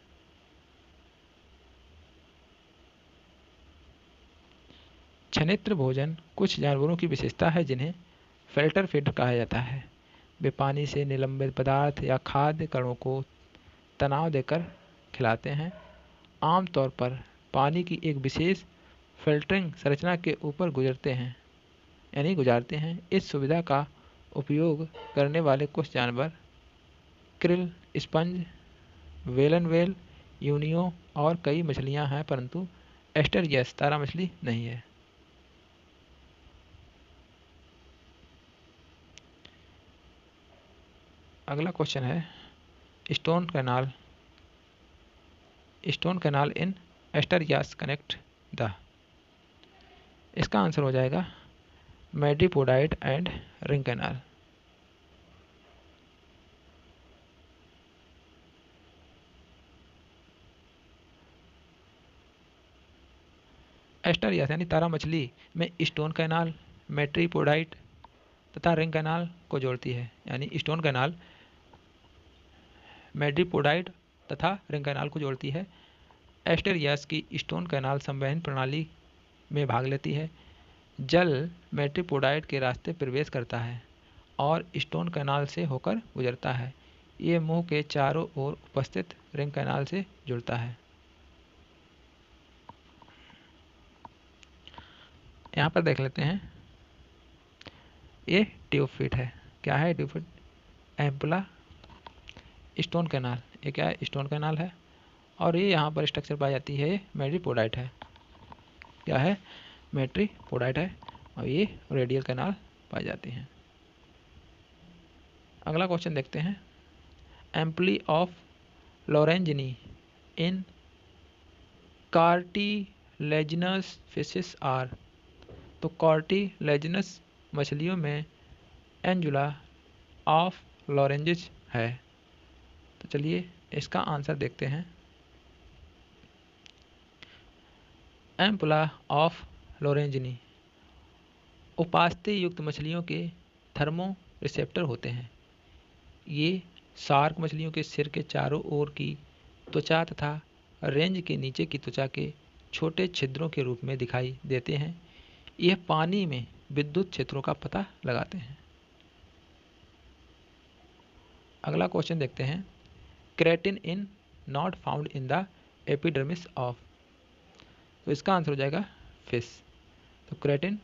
छनित्र भोजन कुछ जानवरों की विशेषता है जिन्हें फिल्टर फीडर कहा जाता है। वे पानी से निलंबित पदार्थ या खाद्य कणों को तनाव देकर खिलाते हैं। आमतौर पर पानी की एक विशेष फिल्टरिंग संरचना के ऊपर गुजारते हैं। इस सुविधा का उपयोग करने वाले कुछ जानवर krill, sponge, Velan well, Unio और कई मछलियां हैं, परंतु एस्टरियस तारा मछली नहीं है। अगला क्वेश्चन है stone canal in Asterias connect the. इसका आंसर हो जाएगा madreporite and ring canal. Asterias यानी तारा मछली में स्टोन कैनाल मेट्रीपोडाइट तथा रिंग कैनाल को जोड़ती है। यानी स्टोन कैनाल मेट्रीपोडाइट तथा रिंग कैनाल को जोड़ती है। एस्टेरियास की स्टोन कैनाल संवहन प्रणाली में भाग लेती है। जल मेट्रीपोडाइट के रास्ते प्रवेश करता है और स्टोन कैनाल से होकर गुजरता है। ये मुंह के चारों ओर उपस्थित रिंग कैनाल से जुड़ता है। यहाँ पर देख लेते हैं, ये ट्यूबफिट है। क्या है ट्यूबफिट? Ampulla stone canal. ये क्या है? स्टोन कैनाल है। और ये यहाँ पर स्ट्रक्चर पाई जाती है, मेट्रीपोडाइट है। क्या है? मेट्रीपोडाइट है। और ये रेडियल कैनाल पाई जाती हैं। अगला क्वेश्चन देखते हैं, ampullae of Lorenzini in cartilaginous fishes are. तो कार्टिलेजिनस मछलियों में एंजुला ऑफ लॉरेंजिस है। तो चलिए इसका आंसर देखते हैं। एम्पुला ऑफ लॉरेंजिनी उपास्थि युक्त मछलियों के थर्मो रिसेप्टर होते हैं। ये शार्क मछलियों के सिर के चारों ओर की त्वचा तथा रेंज के नीचे की त्वचा के छोटे छिद्रों के रूप में दिखाई देते हैं। यह पानी में विद्युत क्षेत्रों का पता लगाते हैं। अगला क्वेश्चन देखते हैं, creatine in not found in the epidermis of. तो इसका आंसर हो जाएगा फिश। तो क्रेटिन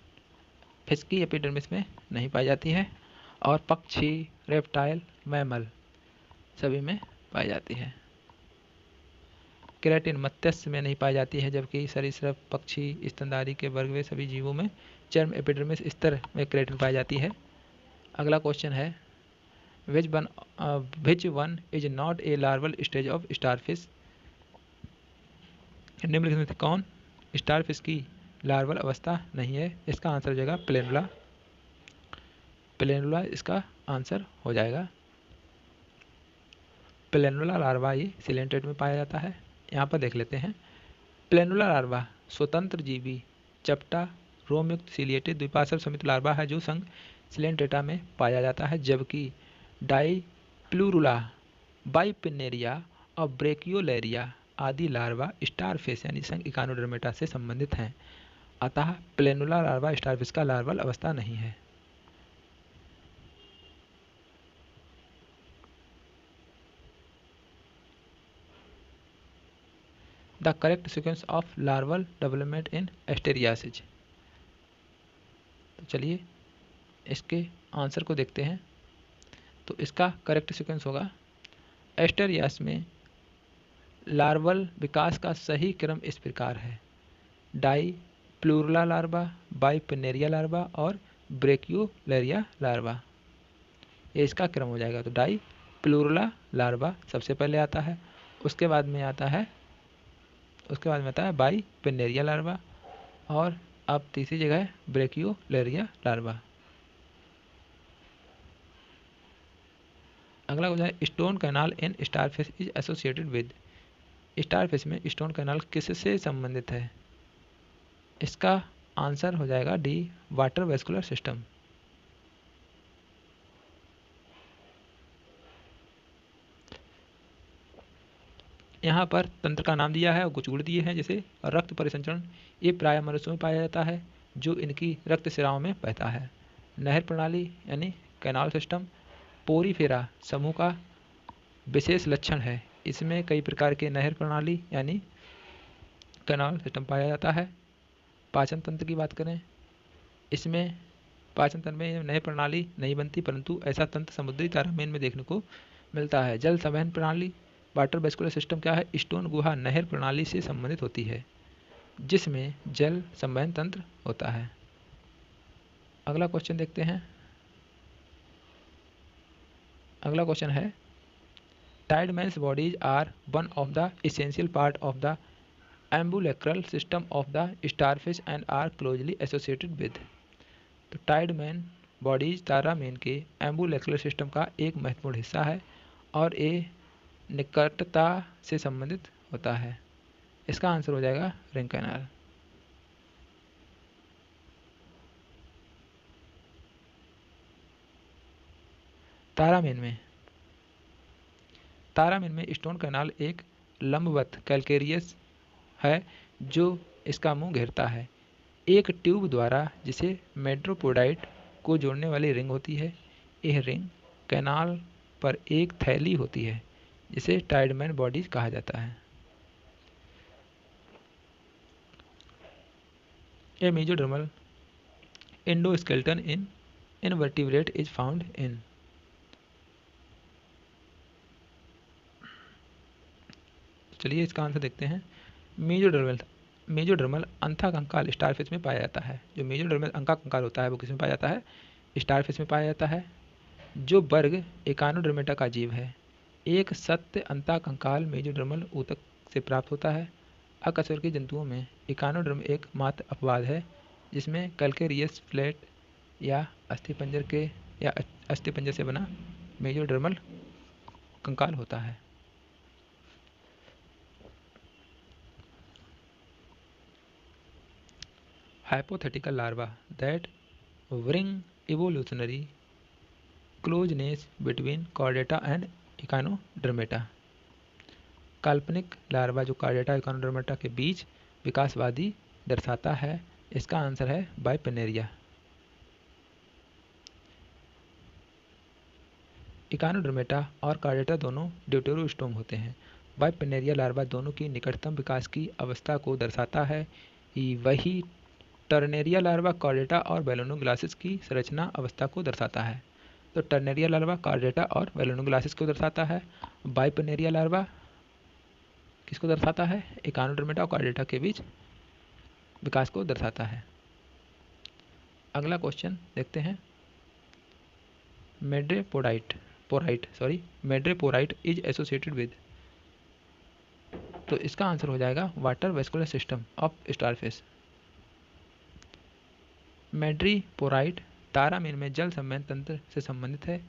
फिश की एपिडर्मिस में नहीं पाई जाती है और पक्षी, रेप्टाइल, मैमल सभी में पाई जाती है। केराटिन मत्स्य में नहीं पाई जाती है, जबकि सरीसृप, पक्षी, स्तनधारी के वर्ग वे सभी जीवों में चर्म एपिडर्मिस स्तर में केराटिन पाई जाती है। अगला क्वेश्चन है, which one is not a larval stage of starfish. निम्नलिखित में से कौन स्टारफिश की लार्वल अवस्था नहीं है? इसका आंसर हो जाएगा प्लेनुला। प्लेनुला इसका आंसर हो जाएगा। प्लेनुला लार्वा ये सिलेंट्रेट में पाया जाता है। यहाँ पर देख लेते हैं, प्लेनुला लार्वा स्वतंत्र जीवी चपटा रोमयुक्त सीलिएटेड द्विपार्श्व समित लार्वा है जो संघ सिलेंट्रेटा में पाया जाता है, जबकि डाईप्लूरुला, बाइपिनेरिया और ब्रेकियोलेरिया आदि लार्वा स्टारफिश यानी संघ इकानोडर्मेटा से संबंधित हैं। अतः प्लेनुला लार्वा स्टारफिश का लार्वल अवस्था नहीं है। The correct sequence of larval development in Asterias. तो चलिए इसके आंसर को देखते हैं। तो इसका करेक्ट सीक्वेंस होगा, एस्टेरियास में लार्वल विकास का सही क्रम इस प्रकार है, dipleurula larva, bipinnaria larva और ब्रेक्यूलेरिया लार्वा। ये इसका क्रम हो जाएगा। तो डाई प्लूरला लार्वा सबसे पहले आता है, उसके बाद में आता है बाइपिनेरिया लार्वा, और अब तीसरी जगह है ब्रेक्यूलेरिया लार्वा। अगला क्वेश्चन है, stone canal in starfish is associated with. Starfish में स्टोन कैनाल किससे संबंधित है? इसका आंसर हो जाएगा डी, वाटर वेस्कुलर सिस्टम। यहाँ पर तंत्र का नाम दिया है और कुछ गुण दिए हैं, जैसे रक्त परिसंचरण, ये प्राय मनुष्यों में पाया जाता है जो इनकी रक्त सिराओं में बहता है। नहर प्रणाली यानी कैनाल सिस्टम, पोरीफेरा समूह का विशेष लक्षण है, इसमें कई प्रकार के नहर प्रणाली यानी कैनाल सिस्टम पाया जाता है। पाचन तंत्र की बात करें, इसमें पाचन तंत्र में नहर प्रणाली नहीं बनती, परंतु ऐसा तंत्र समुद्री तारामीन में देखने को मिलता है। जल संवहन प्रणाली, वाटर वेस्कुलर सिस्टम क्या है? स्टोन गुहा नहर प्रणाली से संबंधित होती है, जिसमें जल संवहन तंत्र होता है। अगला क्वेश्चन देखते हैं। अगला क्वेश्चन है, Tiedemann's bodies are one of the essential part of the ambulacral system of the starfish and are closely associated with. तो टाइडमैन बॉडीज तारामीन के एम्बुलेक्रल सिस्टम का एक महत्वपूर्ण हिस्सा है और ये निकटता से संबंधित होता है। इसका आंसर हो जाएगा रिंग कैनाल। तारामीन में स्टोन कैनाल एक लंबवत कैल्केरियस है जो इसका मुंह घेरता है। एक ट्यूब द्वारा जिसे मेट्रोपोडाइट को जोड़ने वाली रिंग होती है। यह रिंग कैनाल पर एक थैली होती है जिसे टाइडमैन बॉडीज कहा जाता है। A mesodermal endoskeleton in invertebrate is found in. चलिए इसका आंसर देखते हैं। मेसोडर्मल अंथा कंकाल स्टारफिश में पाया जाता है। जो मेसोडर्मल अंका कंकाल होता है वो किसमें पाया जाता है? स्टारफिश में पाया जाता है, जो वर्ग एकानोडर्मेटा का जीव है। एक सत्य अंता कंकाल मेसोडर्मल ऊतक से प्राप्त होता है। अकशेरुकी जंतुओं में एकानोडर्म एक मात्र अपवाद है जिसमें कैल्केरियस फ्लैट या अस्थिपंजर से बना मेसोडर्मल कंकाल होता है। Hypothetical larva that bring evolutionary closeness between chordata and echinodermata। काल्पनिक लार्वा जो कार्डेटा इकोनोडर्मेटा के बीच विकासवादी दर्शाता है। इसका आंसर है बाइपिनेरिया। इकोनोडर्मेटा और कार्डेटा दोनों ड्यूटेरोस्टोम होते हैं। बाइपिनेरिया लार्वा दोनों की निकटतम विकास की अवस्था को दर्शाता है। वही टर्नेरिया लार्वा कार्डेटा और बैलोनोग्लासिस की संरचना अवस्था को दर्शाता है। तो टर्नेरिया लार्वा कार्डेटा और बैलोनोग्लासिस को दर्शाता है। बाइपिनेरिया लार्वा किसको दर्शाता है? इकोनोडर्मेटा और कार्डेटा के बीच विकास को दर्शाता है। अगला क्वेश्चन देखते हैं। Madreporite is associated with. तो इसका आंसर हो जाएगा water vascular system of starfish. Madreporite तारामीन में जल संवहन तंत्र से संबंधित है।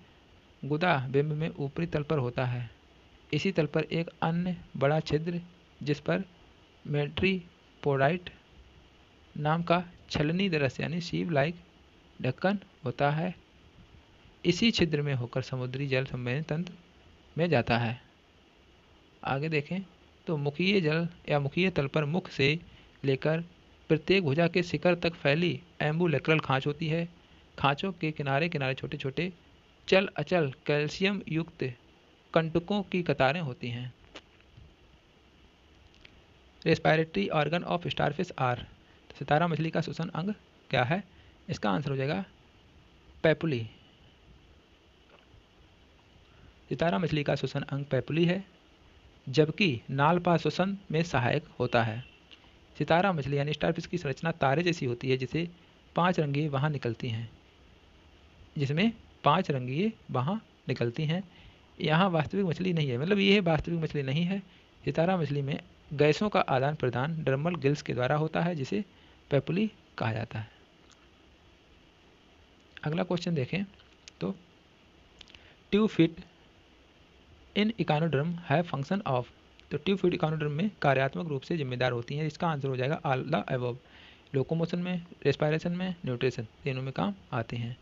गुदा बिंब में ऊपरी तल पर होता है। इसी तल पर एक अन्य बड़ा छिद्र जिस पर मेड्रीपोराइट नाम का छलनी दरस यानी सीव लाइक ढक्कन होता है। इसी छिद्र में होकर समुद्री जल संवहन तंत्र में जाता है। आगे देखें तो मुखीय जल या मुखीय तल पर मुख से लेकर प्रत्येक भुजा के शिखर तक फैली एम्बुलेक्रल खांच होती है। खांचों के किनारे किनारे छोटे छोटे चल अचल कैल्शियम युक्त कंटकों की कतारें होती हैं। Respiratory organ of starfish are. सितारा मछली का श्वसन अंग क्या है? इसका आंसर हो जाएगा पैपुली। सितारा मछली का श्वसन अंग पैपुली है, जबकि नालपा श्वसन में सहायक होता है। सितारा मछली यानी स्टारफिश की संरचना तारे जैसी होती है, जिसे 5 रंगीय वहाँ निकलती हैं, जिसमें 5 रंगीय वहाँ निकलती हैं। यहाँ वास्तविक मछली नहीं है, मतलब ये वास्तविक मछली नहीं है। सितारा मछली में गैसों का आदान प्रदान डर्मल गिल्स के द्वारा होता है, जिसे पैपुली कहा जाता है। अगला क्वेश्चन देखें तो ट्यूब फिट इन इकानोडर्म है फंक्शन ऑफ। तो ट्यूब फिट इकानोडर्म में कार्यात्मक रूप से जिम्मेदार होती हैं। इसका आंसर हो जाएगा ऑल द अबव। लोकोमोशन में, रेस्पायरेशन में, न्यूट्रिशन, तीनों में काम आती हैं।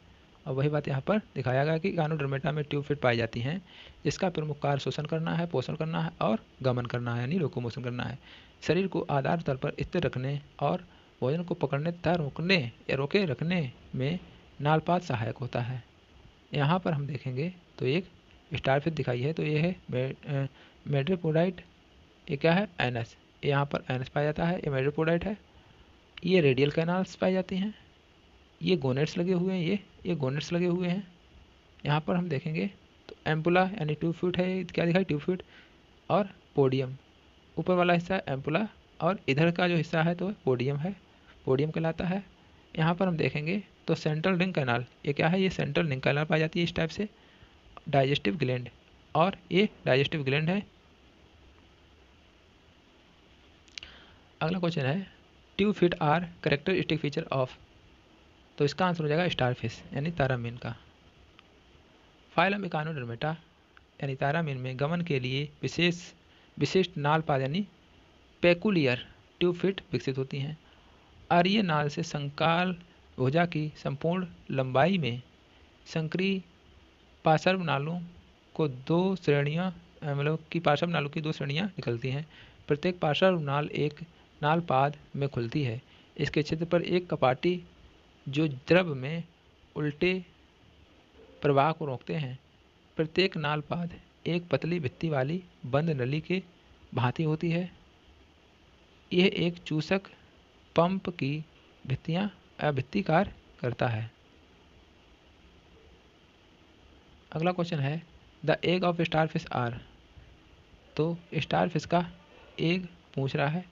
और वही बात यहाँ पर दिखाया गया कि इकानोडर्मेटा में ट्यूब फिट पाई जाती हैं, जिसका प्रमुख कार्य शोषण करना है, पोषण करना है और गमन करना है, यानी लोकोमोशन करना है। शरीर को आधार तल पर स्थिर रखने और भोजन को पकड़ने तथा रोकने या रोके रखने में नालपात सहायक होता है। यहाँ पर हम देखेंगे तो एक स्टारफिश दिखाई है, तो ये है मेड्रोपोडाइट। ये क्या है? एनस। यहाँ पर एनस पाया जाता है, ये मेड्रोपोडाइट है। ये रेडियल कैनाल्स पाई जाती हैं, ये गोनेट्स लगे हुए हैं, ये गोनेट्स लगे हुए हैं। यहाँ पर हम देखेंगे तो एम्पुला यानी ट्यूब फिट है, क्या दिखा है? Tube fit. और पोडियम, ऊपर वाला हिस्सा एम्पुला और इधर का जो हिस्सा है तो पोडियम है, पोडियम कहलाता है। यहाँ पर हम देखेंगे तो सेंट्रल रिंग कैनाल, ये क्या है? ये सेंट्रल रिंग कैनाल पाई जाती है इस टाइप से। डाइजेस्टिव ग्लैंड, और ये डाइजेस्टिव ग्लैंड है। अगला क्वेश्चन है tube feet are characteristic feature of. तो इसका आंसर हो जाएगा स्टारफिश यानी तारामीन का। फाइलम इकानोडर्मेटा यानी तारामीन में गमन के लिए विशिष्ट नाल पाद यानी पेकुलियर ट्यूब फिट विकसित होती हैं। आर्य नाल से संकाल भुजा की संपूर्ण लंबाई में संक्रीय पार्श्व नालों को 2 श्रेणियाँ, मतलब कि पार्श्व नालों की 2 श्रेणियाँ निकलती हैं। प्रत्येक पार्श्व नाल एक नालपाद में खुलती है। इसके क्षेत्र पर एक कपाटी जो द्रव में उल्टे प्रवाह को रोकते हैं। प्रत्येक नालपाद एक पतली भित्ति वाली बंद नली के भांति होती है। यह एक चूसक पंप की भित्तिकार करता है। अगला क्वेश्चन है the egg of starfish are. तो स्टारफिश का एग पूछ रहा है,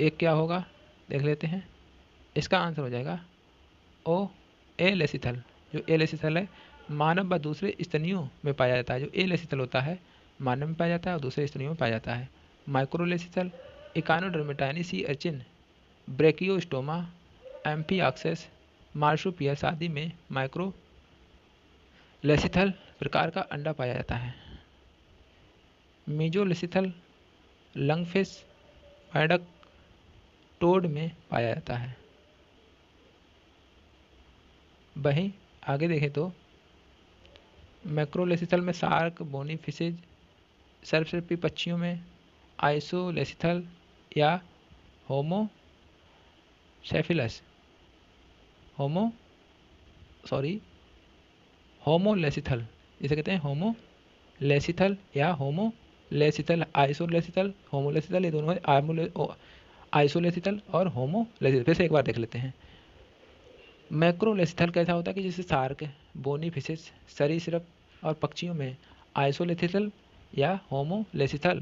एग क्या होगा देख लेते हैं। इसका आंसर हो जाएगा ओ एलेसिथल। जो एलेसिथल है मानव व दूसरे स्तनियों में पाया जाता है। जो एलेसिथल होता है मानव में पाया जाता है और दूसरे स्तनियों में पाया जाता है। माइक्रोलेसिथल इकानोडर्मेटा यानी सी अर्चिन, ब्रेकियोस्टोमा, एम्फीऑक्सेस, मार्सुपियस आदि में माइक्रो लेसिथल प्रकार का अंडा पाया जाता है। मेजोलेसिथल लंगफिश, पैडक, टोड में पाया जाता है। वहीं आगे देखें तो मैक्रोलेसिथल में शार्क, बोनी फिशेज, सर्पसर्पी पक्षियों में आइसोलेसिथल या होमोलेसिथल, जिसे कहते हैं होमोलेसिथल या होमोलेसिथल, आइसोलेसिथल, होमोलेसिथल, ये दोनों है। आइसोलेसिथल और होमोलेसिथल फिर से एक बार देख लेते हैं। मैक्रोलेसिथल कैसा होता है कि जैसे शार्क, बोनी फिशेस, सरीसृप और पक्षियों में आइसोलेसिथल या होमोलेसिथल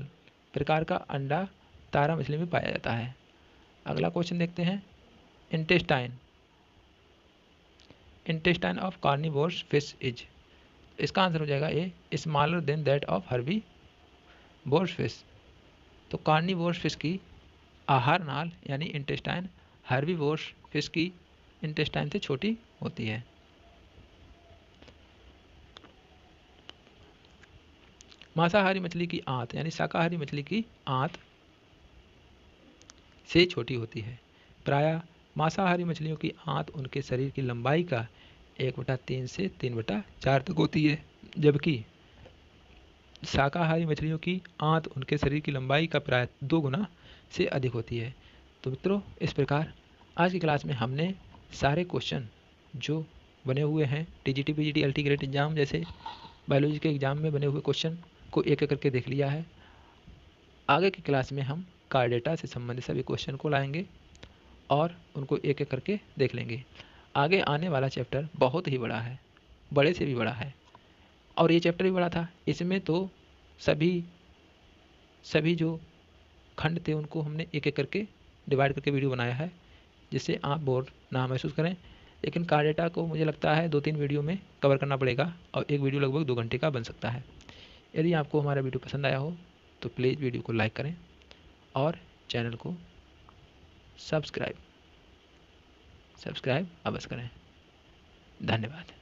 प्रकार का अंडा तारा मछली में पाया जाता है। अगला क्वेश्चन देखते हैं intestine of carnivorous fish is. इसका आंसर हो जाएगा a smaller than that of herbivorous fish. तो कार्निवोरस फिश की आहार नाल यानी इंटेस्टाइन हर्बीवोरस फिश की इंटेस्टाइन से छोटी होती है। मांसाहारी मछली की आंत यानी शाकाहारी मछली की आंत से छोटी होती है। प्रायः मांसाहारी मछलियों की आंत उनके शरीर की लंबाई का 1/3 से 3/4 तक होती है, जबकि शाकाहारी मछलियों की आंत उनके शरीर की लंबाई का प्राय 2 गुना से अधिक होती है। तो मित्रों, इस प्रकार आज की क्लास में हमने सारे क्वेश्चन जो बने हुए हैं TGT, PGT, LT grade exam जैसे बायोलॉजी के एग्जाम में बने हुए क्वेश्चन को एक एक करके देख लिया है। आगे की क्लास में हम कार्डेटा से संबंधित सभी क्वेश्चन को लाएंगे और उनको एक एक करके देख लेंगे। आगे आने वाला चैप्टर बहुत ही बड़ा है, बड़े से भी बड़ा है और ये चैप्टर भी बड़ा था। इसमें तो सभी सभी जो खंड थे उनको हमने एक एक करके डिवाइड करके वीडियो बनाया है, जिससे आप बोर ना महसूस करें। लेकिन कार डेटा को मुझे लगता है 2-3 वीडियो में कवर करना पड़ेगा और एक वीडियो लगभग 2 घंटे का बन सकता है। यदि आपको हमारा वीडियो पसंद आया हो तो प्लीज़ वीडियो को लाइक करें और चैनल को सब्सक्राइब अवश्य करें। धन्यवाद।